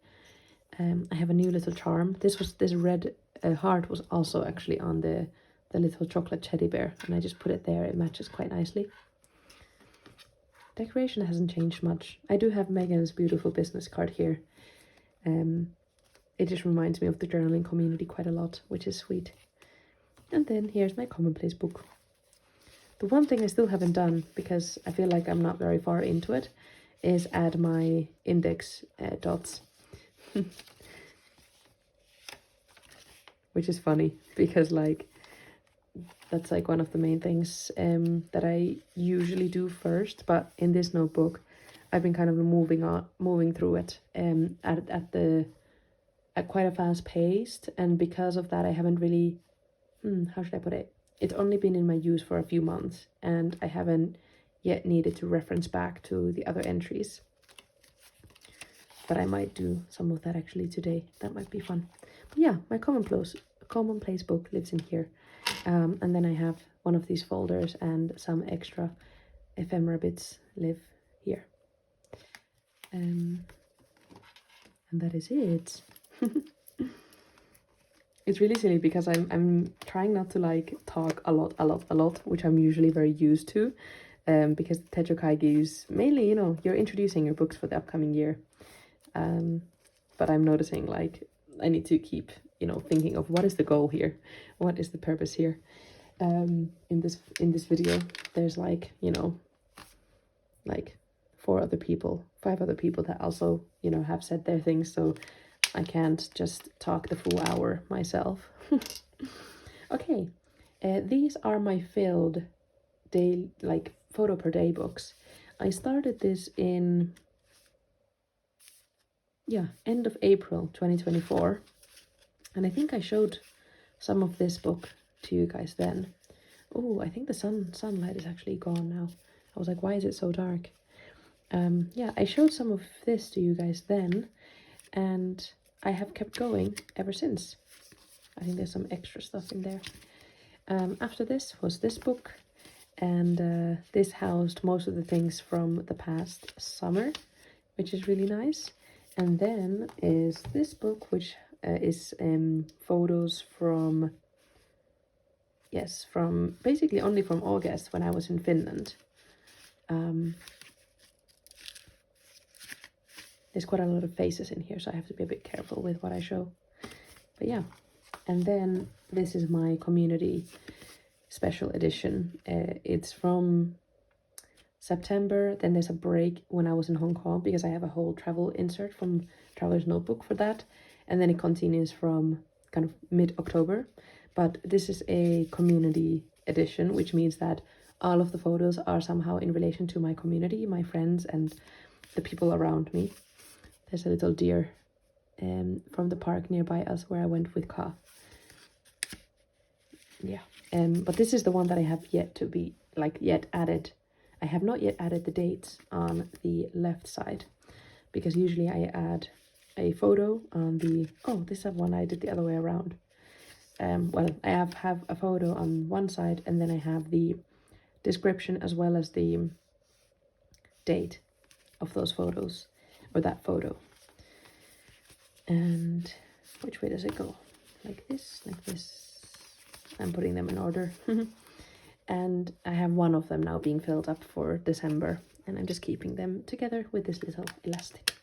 I have a new little charm. This red heart was also actually on the little chocolate teddy bear, and I just put it there. It matches quite nicely. Decoration hasn't changed much. I do have Megan's beautiful business card here. It just reminds me of the journaling community quite a lot, which is sweet. And then here's my commonplace book. The one thing I still haven't done, because I feel like I'm not very far into it, is add my index dots. Which is funny because like that's like one of the main things that I usually do first, but in this notebook I've been kind of moving through it at quite a fast pace, and because of that I haven't really how should I put it, it's only been in my use for a few months and I haven't yet needed to reference back to the other entries. But I might do some of that actually today. That might be fun. But yeah, my commonplace book lives in here. And then I have one of these folders and some extra ephemera bits live here. And that is it. It's really silly because I'm trying not to like talk a lot, which I'm usually very used to. Because Techo Kaigi is mainly, you're introducing your books for the upcoming year. But I'm noticing like I need to keep, thinking of what is the goal here, what is the purpose here. In this video, there's like, like 5 other people that also, have said their things, so I can't just talk the full hour myself. Okay, these are my filled day, like photo per day books. I started this in end of April 2024, and I think I showed some of this book to you guys then. Oh, I think the sunlight is actually gone now. I was like, why is it so dark? I showed some of this to you guys then, and I have kept going ever since. I think there's some extra stuff in there. After this was this book, and this housed most of the things from the past summer, which is really nice. And then is this book, which is photos from basically only from August when I was in Finland. There's quite a lot of faces in here, so I have to be a bit careful with what I show. But yeah, and then this is my community special edition. It's from September. Then there's a break when I was in Hong Kong because I have a whole travel insert from Traveler's Notebook for that. And then it continues from kind of mid-October. But this is a community edition, which means that all of the photos are somehow in relation to my community, my friends, and the people around me. There's a little deer from the park nearby us where I went with Ka. Yeah. But this is the one that I have yet to be yet added. I have not yet added the dates on the left side, because usually I add a photo on the, this is one I did the other way around. I have a photo on one side, and then I have the description as well as the date of those photos, or that photo. And which way does it go? Like this. I'm putting them in order. And I have one of them now being filled up for December, and I'm just keeping them together with this little elastic.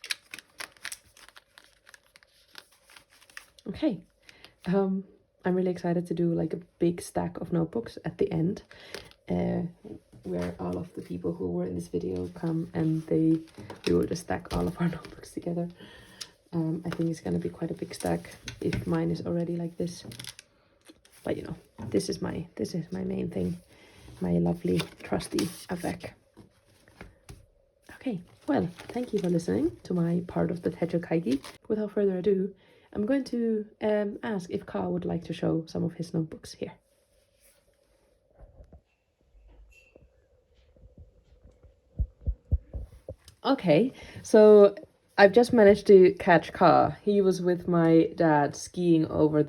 Okay, I'm really excited to do like a big stack of notebooks at the end, where all of the people who were in this video come and we will just stack all of our notebooks together. I think it's gonna be quite a big stack if mine is already like this. But you know, this is my main thing, my lovely trusty avec. Okay, well, thank you for listening to my part of the Techo Kaigi. Without further ado, I'm going to ask if Ka would like to show some of his notebooks here. Okay, so I've just managed to catch Ka. He was with my dad skiing over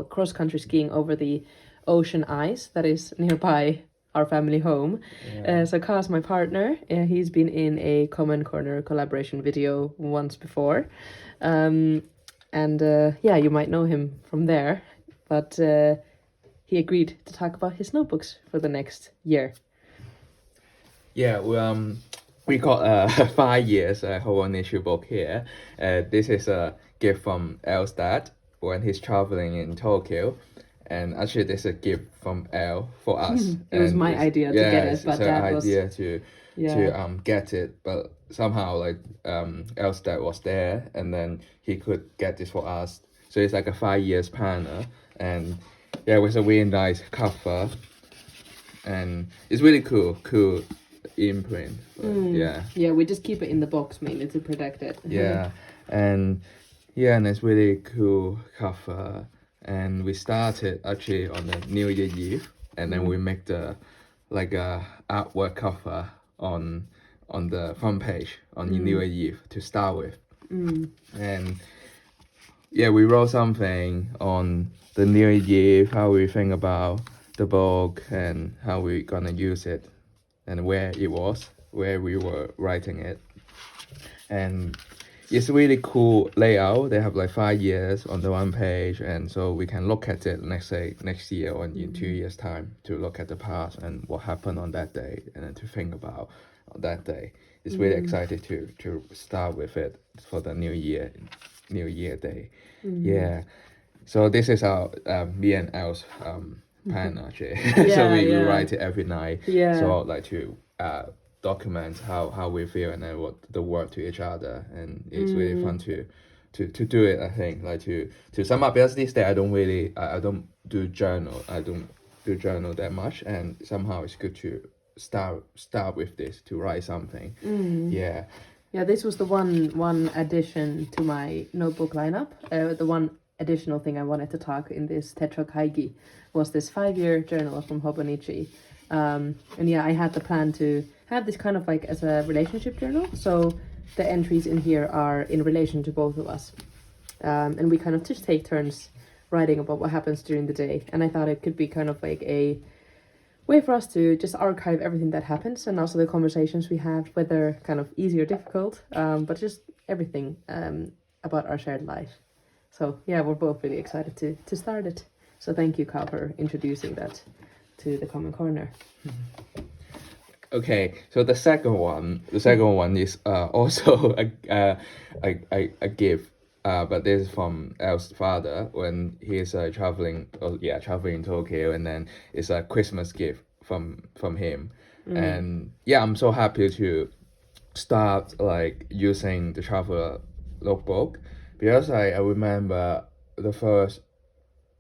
cross-country skiing over the ocean ice that is nearby our family home. Yeah. So Ka's my partner. He's been in a Common Corner collaboration video once before. You might know him from there. But he agreed to talk about his notebooks for the next year. Yeah, we got 5 years whole issue book here. This is a gift from El's dad when he's traveling in Tokyo. And actually, this is a gift from El for us. It was my idea to get it, but Dad was... idea to get it, but somehow like El's dad was there, and then he could get this for us. So it's like a 5 years planner, and yeah, it was a really nice cover, and it's really cool imprint. Yeah, we just keep it in the box mainly to protect it. And it's really cool cover. And we started actually on the New Year Eve, and then we make the artwork cover on the front page on the New Year Eve to start with. And yeah, we wrote something on the New Year Eve, how we think about the book and how we gonna use it, and where we were writing it. And it's a really cool layout. They have like 5 years on the one page, and so we can look at it next year or in 2 years' time to look at the past and what happened on that day, and then to think about that day. It's really excited to start with it for the New Year day. Yeah. So this is our me and El's plan actually. So we write it every night. Yeah. So like to document how we feel and then what the word to each other, and it's really fun to do it. I think like to sum up, because this day I don't do journal that much, and somehow it's good to start with this to write something. Yeah, this was the one addition to my notebook lineup. The one additional thing I wanted to talk in this Techo Kaigi was this 5-year journal from Hobonichi. I had the plan to have this kind of like as a relationship journal. So the entries in here are in relation to both of us. And we kind of just take turns writing about what happens during the day. And I thought it could be kind of like a way for us to just archive everything that happens, and also the conversations we have, whether kind of easy or difficult, but just everything about our shared life. So yeah, we're both really excited to start it. So thank you, Kyle, for introducing that to the Common Corner. Okay, so the second one is also a gift, but this is from El's father when he's traveling in Tokyo, and then it's a Christmas gift from him. And yeah, I'm so happy to start like using the travel notebook, because I remember the first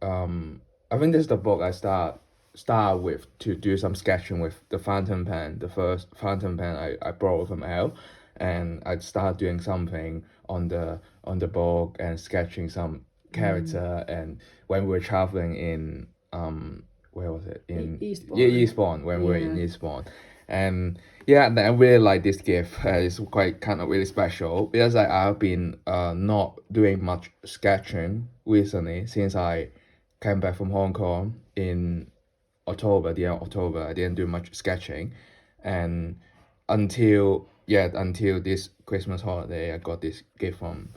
I think this is the book I start with to do some sketching with the fountain pen. The first fountain pen I borrowed from El, and I start doing something on the book and sketching some character. And when we were traveling in where was it, in Eastbourne, when we were in Eastbourne. And yeah, I really like this gift. It's quite kind of really special, because I've been not doing much sketching recently since I came back from Hong Kong in October. The end of October, I didn't do much sketching, and until this Christmas holiday, I got this gift from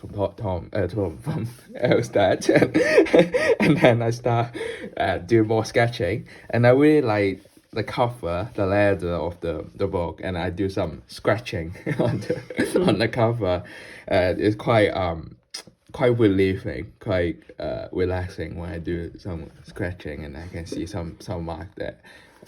El's dad, and then I start do more sketching, and I really like the cover, the leather of the book, and I do some scratching on the cover. It's quite quite relieving, quite relaxing when I do some scratching and I can see some mark there,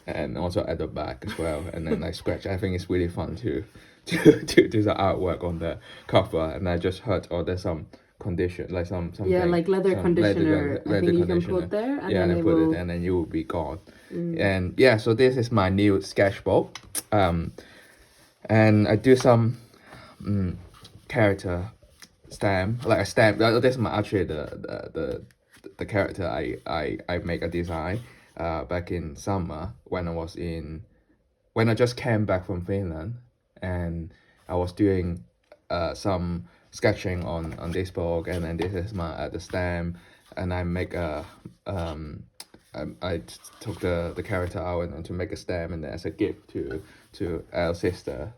and also at the back as well. And then I scratch. I think it's really fun to do the artwork on the cover. And I just heard, oh, there's some condition, like something. Yeah, like leather some conditioner. I think you can conditioner. put there, and yeah, then and I it put will. it, and then you will be gone. And yeah, so this is my new sketchbook. And I do some character stamp, like a stamp. This is my actually the character I make a design back in summer when I just came back from Finland, and I was doing some sketching on this book, and then this is my the stamp, and I make a I took the character out and to make a stamp and as a gift to our sister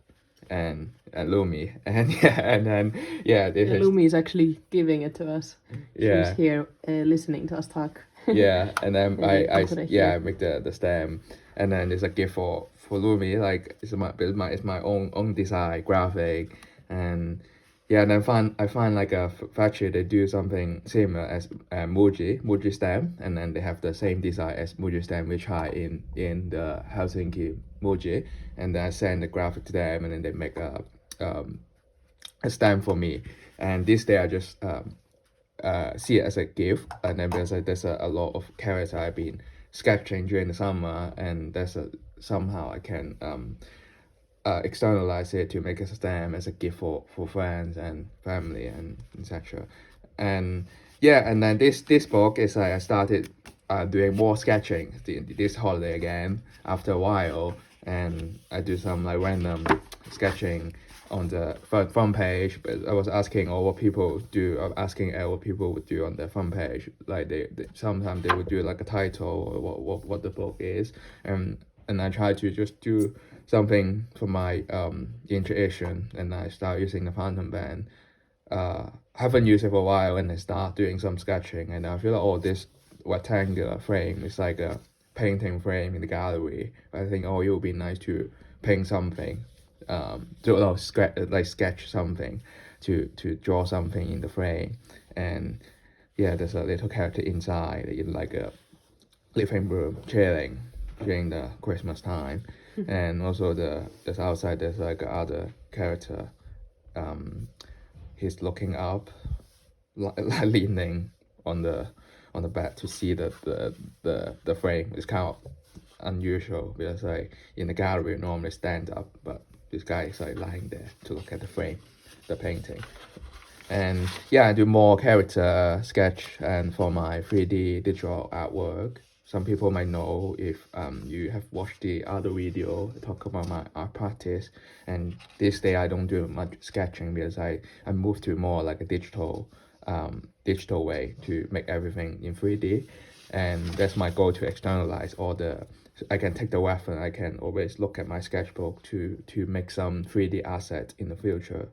and Lumi. And yeah, and then this is Lumi is actually giving it to us. Yeah. She's here listening to us talk. yeah, and then Maybe I put it yeah here. I make the stamp, and then it's a gift for Lumi. Like it's my own design graphic, and yeah, and I find like a factory they do something similar as Muji stamp, and then they have the same design as Muji stamp we try in the Helsinki Muji, and then I send the graphic to them, and then they make a stamp for me, and this day I just see it as a gift, and then there's a lot of characters I've been sketching during the summer, and somehow I can externalize it to make a stamp as a gift for friends and family and etc. And yeah, and then this book is I started doing more sketching this holiday again after a while, and I do some like random sketching on the front page. But I was asking what people do. Asking what people would do on the front page. Like they sometimes they would do like a title or what the book is, and I try to just do something for my intuition, and I start using the fountain pen. Haven't used it for a while, and I start doing some sketching, and I feel like, oh, this rectangular frame is like a painting frame in the gallery. I think, oh, it would be nice to paint something, to sketch something, to draw something in the frame. And yeah, there's a little character inside in like a living room chilling during the Christmas time. And also there's outside there's like other character, he's looking up, leaning on the bed to see the frame. It's kind of unusual because like in the gallery normally stand up, but this guy is like lying there to look at the frame, the painting. And yeah, I do more character sketch and for my 3D digital artwork. Some people might know if you have watched the other video talk about my art practice. And this day I don't do much sketching because I moved to more like a digital way to make everything in 3D. And that's my goal, to externalize all the. I can take the reference. I can always look at my sketchbook to make some 3D asset in the future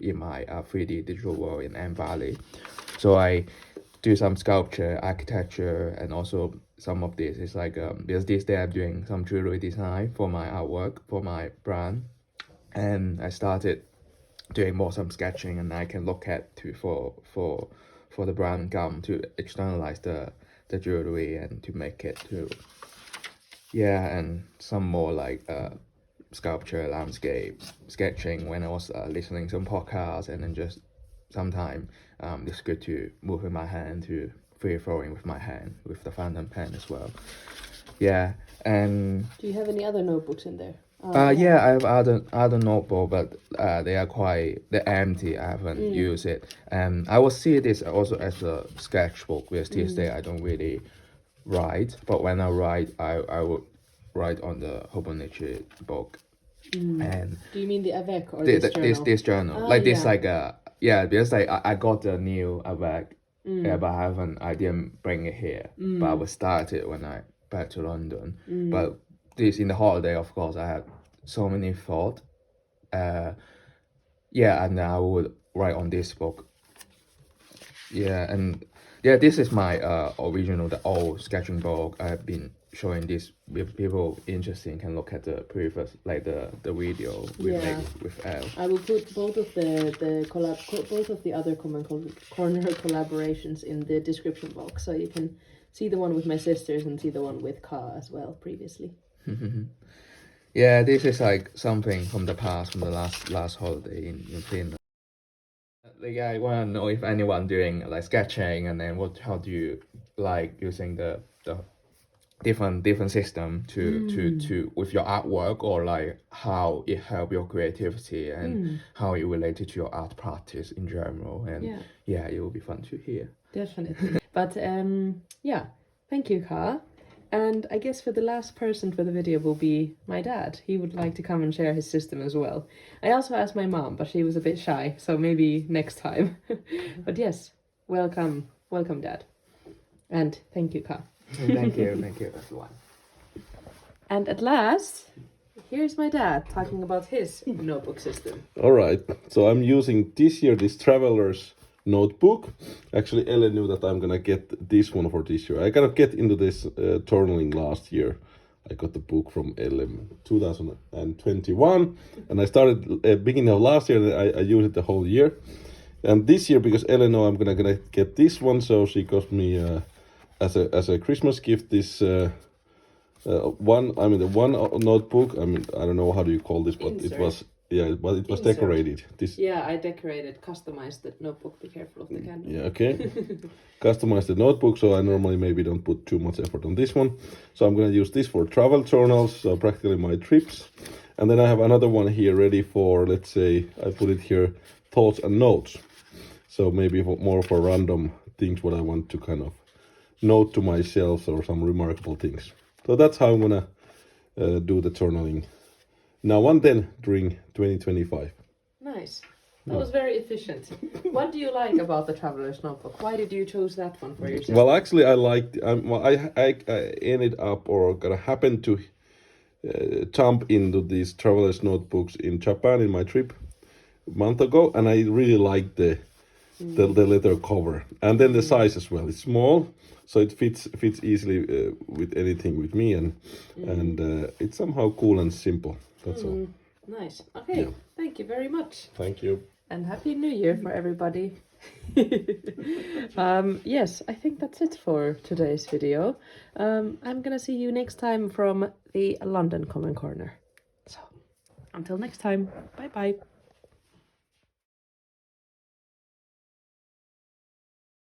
in my 3D digital world in M Valley. So I do some sculpture, architecture, and also some of this is like because this day I'm doing some jewelry design for my artwork for my brand, and I started doing more some sketching, and I can look at for the brand gum to externalize the jewelry and to make it to. Yeah, and some more like sculpture, landscape, sketching when I was listening to some podcasts, and then just sometimes it's good to move with my hand, to free flowing with my hand with the fountain pen as well. Yeah, and Do you have any other notebooks in there? yeah, I have other notebook, but they're empty. I haven't used it. And I will see this also as a sketchbook because this day I don't really write, but when I write, I would write on the Hobonichi book. And Do you mean the avec or this journal, Oh, like this, yeah. like because like I got the new avec, yeah, but I didn't bring it here. But I will start it when I back to London. But this in the holiday, of course, I had so many thoughts. Yeah, and I would write on this book. Yeah, and yeah, this is my original, the old sketching book I've been showing this. If people interested can look at the previous, like the video we Yeah. make with Elle. I will put both of both of the other corner collaborations in the description box, so you can see the one with my sisters and see the one with Ka as well previously. Yeah, this is like something from the past, from the last holiday in Finland. Like, I want to know if anyone doing like sketching, and then how do you like using the different system to with your artwork, or like how it help your creativity and how it related to your art practice in general. And yeah, it will be fun to hear. Definitely. But yeah, thank you, Ka. And I guess for the last person for the video will be my dad. He would like to come and share his system as well. I also asked my mom, but she was a bit shy, so maybe next time. But yes, welcome, Dad. And thank you, Ka. Thank you everyone. And at last, here's my dad talking about his notebook system. All right, so I'm using this year this traveler's notebook. Actually, Ellen knew that I'm gonna get this one for this year. I gotta get into this journaling last year. I got the book from Ellen 2021, and I started beginning of last year, and I used it the whole year. And this year, because Ellen know I'm gonna get this one, so she got me as a Christmas gift this one. I mean, the one notebook. I mean, I don't know how do you call this, but Insert. it was. Yeah, but it was Insert. decorated. This. Yeah, I decorated, customized the notebook. Be careful of the candle. Yeah, okay. Customize the notebook, so I normally maybe don't put too much effort on this one. So I'm going to use this for travel journals, so practically my trips. And then I have another one here ready for, let's say, I put it here, thoughts and notes. So maybe more for random things what I want to kind of note to myself, or some remarkable things. So that's how I'm going to do the journaling now and then during 2025. Nice. That was very efficient. What do you like about the Traveler's Notebook? Why did you choose that one for yourself? Well, actually, I liked. I ended up or gonna happen to jump into these traveler's notebooks in Japan in my trip a month ago, and I really liked the leather cover, and then the size as well. It's small, so it fits easily with anything with me, and it's somehow cool and simple. That's all. Nice. Okay. Yeah. Thank you very much. Thank you. And Happy New Year for everybody. Yes, I think that's it for today's video. I'm gonna see you next time from the London Common Corner. So, until next time, bye bye.